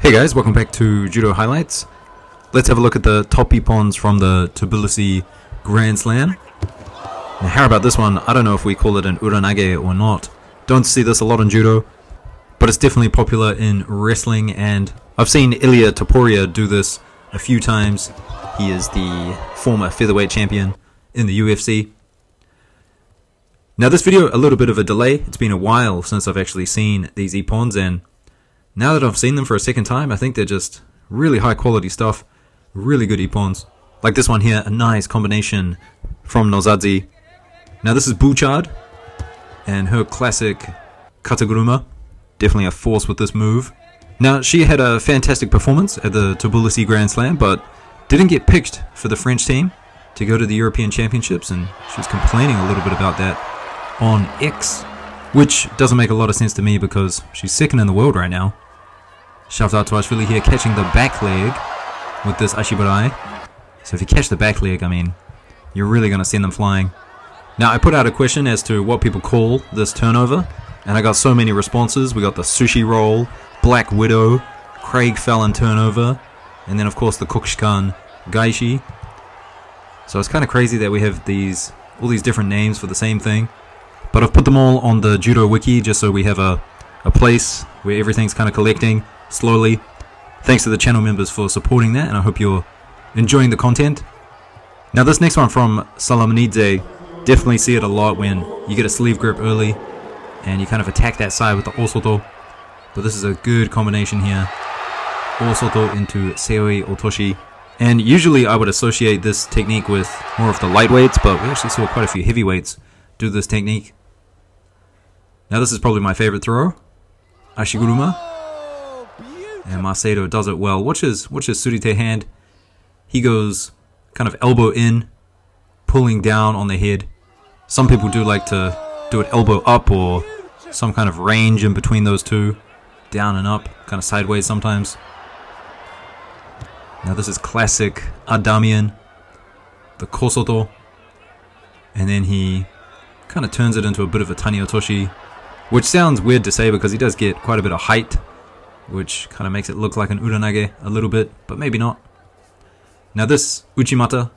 Hey guys, welcome back to Judo Highlights. Let's have a look at the top IPPONS from the Tbilisi Grand Slam. Now how about this one? I don't know if we call it an uranage or not. Don't see this a lot in Judo, but it's definitely popular in wrestling, and I've seen Ilya Topuria do this a few times. He is the former featherweight champion in the UFC. Now this video, a little bit of a delay. It's been a while since I've actually seen these IPPONS, and now that I've seen them for a second time, I think they're just really high quality stuff. Really good IPPONS. Like this one here, a nice combination from Nozadzi. Now this is Bouchard and her classic Kataguruma. Definitely a force with this move. Now she had a fantastic performance at the Tbilisi Grand Slam, but didn't get picked for the French team to go to the European Championships, and she was complaining a little bit about that on X, which doesn't make a lot of sense to me because she's second in the world right now. Shavdatuashvili here catching the back leg with this Ashibarai. So if you catch the back leg, I mean, you're really going to send them flying. Now I put out a question as to what people call this turnover, and I got so many responses. We got the sushi roll, Black Widow, Craig Fallon turnover, and then of course the Kodokan Gaishi. So it's kind of crazy that we have all these different names for the same thing. But I've put them all on the Judo Wiki just so we have a place where everything's kind of collecting slowly. Thanks to the channel members for supporting that, and I hope you're enjoying the content. Now this next one from Salamanidze, definitely see it a lot when you get a sleeve grip early and you kind of attack that side with the Osoto. But this is a good combination here. Osoto into Seoi Otoshi. And usually I would associate this technique with more of the lightweights, but we actually saw quite a few heavyweights do this technique. Now this is probably my favorite throw, Ashiguruma, and Macedo does it well. Watch his surite hand. He goes kind of elbow in, pulling down on the head. Some people do like to do it elbow up or some kind of range in between those two, down and up, kind of sideways sometimes. Now this is classic Adamian, the Kosoto, and then he kind of turns it into a bit of a Tani Otoshi, which sounds weird to say because he does get quite a bit of height, which kind of makes it look like an uranage a little bit, but maybe not. Now this Uchimata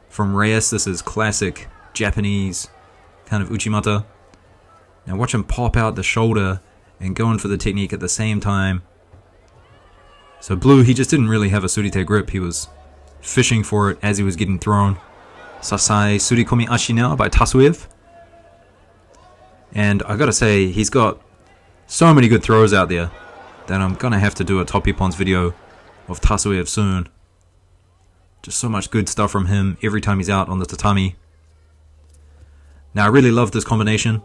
from Reyes, this is classic Japanese kind of Uchimata. Now watch him pop out the shoulder and go in for the technique at the same time. So Blue, he just didn't really have a surite grip, he was fishing for it as he was getting thrown. Sasai Surikomi Ashi now by Tasuev. And I gotta say, he's got so many good throws out there that I'm gonna have to do a top IPPONS video of Tasuev soon. Just so much good stuff from him every time he's out on the tatami. Now I really love this combination.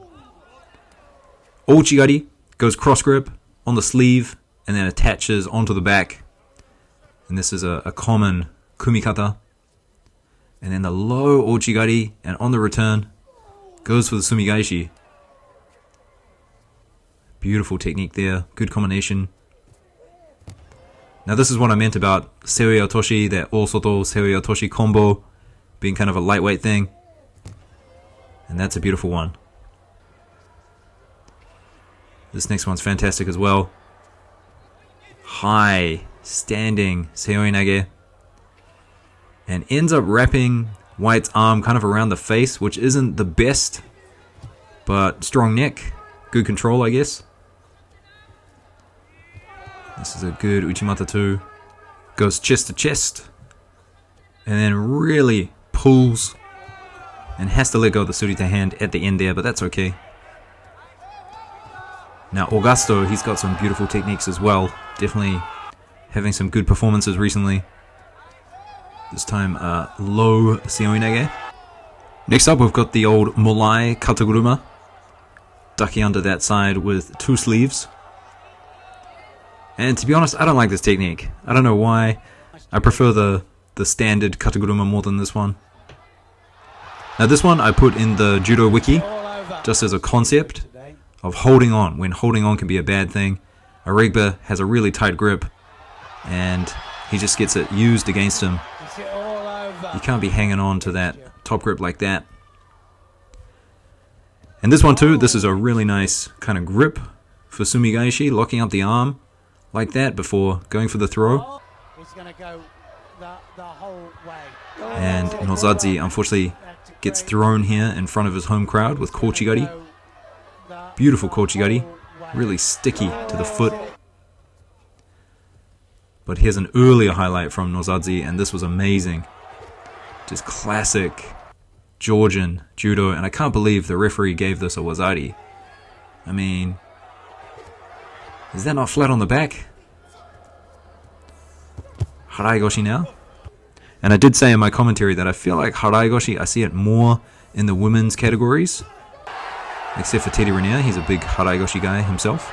Ouchigari goes cross grip on the sleeve and then attaches onto the back. And this is a common kumikata. And then the low Ouchigari, and on the return goes for the sumigaishi. Beautiful technique there, good combination. Now this is what I meant about Seoi Otoshi, that Osoto Seoi Otoshi combo being kind of a lightweight thing. And that's a beautiful one. This next one's fantastic as well. High, standing Seoi Nage. And ends up wrapping White's arm kind of around the face, which isn't the best, but strong neck, good control I guess. This is a good Uchimata too. Goes chest to chest. And then really pulls. And has to let go of the surite hand at the end there, but that's okay. Now Augusto, he's got some beautiful techniques as well. Definitely having some good performances recently. This time low Seoinage. Next up we've got the old Molai Kataguruma. Ducking under that side with two sleeves. And to be honest, I don't like this technique. I don't know why. I prefer the standard Kataguruma more than this one. Now this one I put in the Judo Wiki just as a concept of holding on, when holding on can be a bad thing. Aregba has a really tight grip and he just gets it used against him. You can't be hanging on to that top grip like that. And this one too, this is a really nice kind of grip for sumigaishi, locking up the arm like that before going for the throw. He's going to go the whole way. And Nozadzi unfortunately gets thrown here in front of his home crowd with Kochigari. Beautiful Kochigari, really sticky to the foot. But here's an earlier highlight from Nozadzi, and this was amazing. Just classic Georgian judo, and I can't believe the referee gave this a wazari. I mean, is that not flat on the back? Haraigoshi now. And I did say in my commentary that I feel like Haraigoshi, I see it more in the women's categories. Except for Teddy Renier, he's a big Haraigoshi guy himself.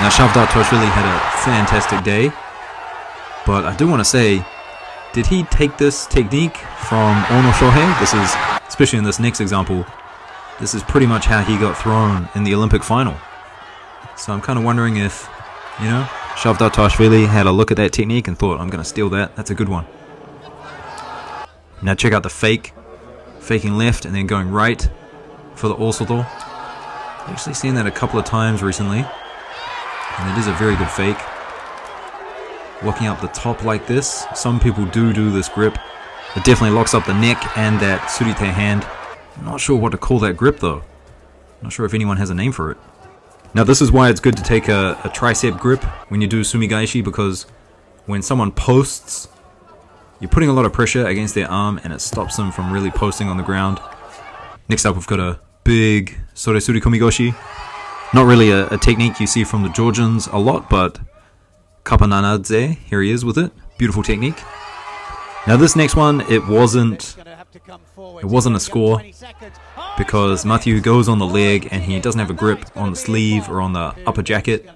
Now Shavdat Toshvili had a fantastic day. But I do want to say, did he take this technique from Ono Shohei? This is, especially in this next example, this is pretty much how he got thrown in the Olympic final. So I'm kind of wondering if, you know, Shavdat Toshvili had a look at that technique and thought, I'm going to steal that. That's a good one. Now check out the fake. Faking left and then going right for the Osoto. I've actually seen that a couple of times recently. And it is a very good fake. Locking up the top like this. Some people do this grip. It definitely locks up the neck and that surite hand. I'm not sure what to call that grip though. Not sure if anyone has a name for it. Now this is why it's good to take a tricep grip when you do sumigaishi, because when someone posts, you're putting a lot of pressure against their arm and it stops them from really posting on the ground. Next up we've got a big soresuri komigoshi. Not really a technique you see from the Georgians a lot, but Kapananadze, here he is with it. Beautiful technique. Now this next one, it wasn't a score because Matthew goes on the leg and he doesn't have a grip on the sleeve or on the upper jacket.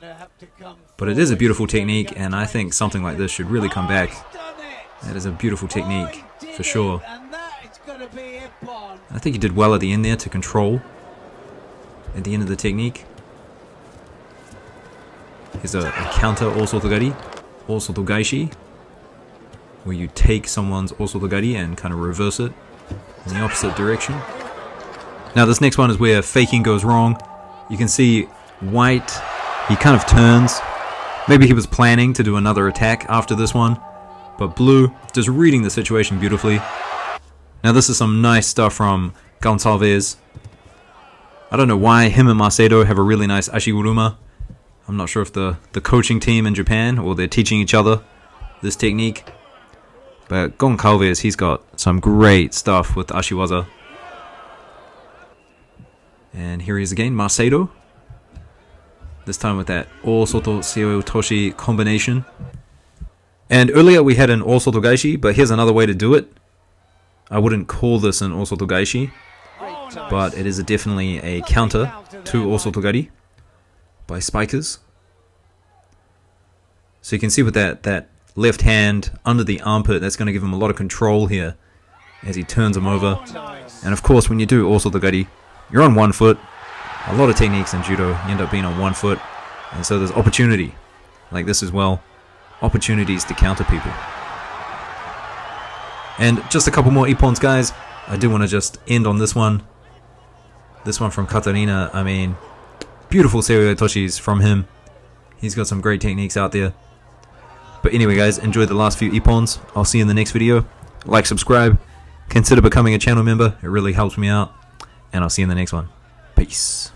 But it is a beautiful technique, and I think something like this should really come back. That is a beautiful technique, for sure. I think he did well at the end there to control at the end of the technique. Here's a counter Osotogari, Osotogaishi, where you take someone's Osotogari and kind of reverse it in the opposite direction. Now this next one is where faking goes wrong. You can see White, he kind of turns. Maybe he was planning to do another attack after this one. But Blue, just reading the situation beautifully. Now this is some nice stuff from Gonçalves. I don't know why him and Macedo have a really nice Ashiuruma. I'm not sure if the coaching team in Japan, or they're teaching each other this technique. But Gonçalves, he's got some great stuff with Ashiwaza. And here he is again, Macedo. This time with that Osoto Seo Toshi combination. And earlier we had an Osotogaishi, but here's another way to do it. I wouldn't call this an Osotogaishi, but it is definitely a counter to Osotogari by spikers. So you can see with that left hand under the armpit, that's going to give him a lot of control here as he turns him over. And of course, when you do Osotogari, you're on one foot. A lot of techniques in judo, you end up being on one foot. And so there's opportunity, like this as well. Opportunities to counter people. And just a couple more ippons, guys. I do want to just end on this one. This one from Katarina. I mean, beautiful Seoi Toshis from him. He's got some great techniques out there. But anyway, guys, enjoy the last few ippons. I'll see you in the next video. Like, subscribe. Consider becoming a channel member. It really helps me out. And I'll see you in the next one. Peace.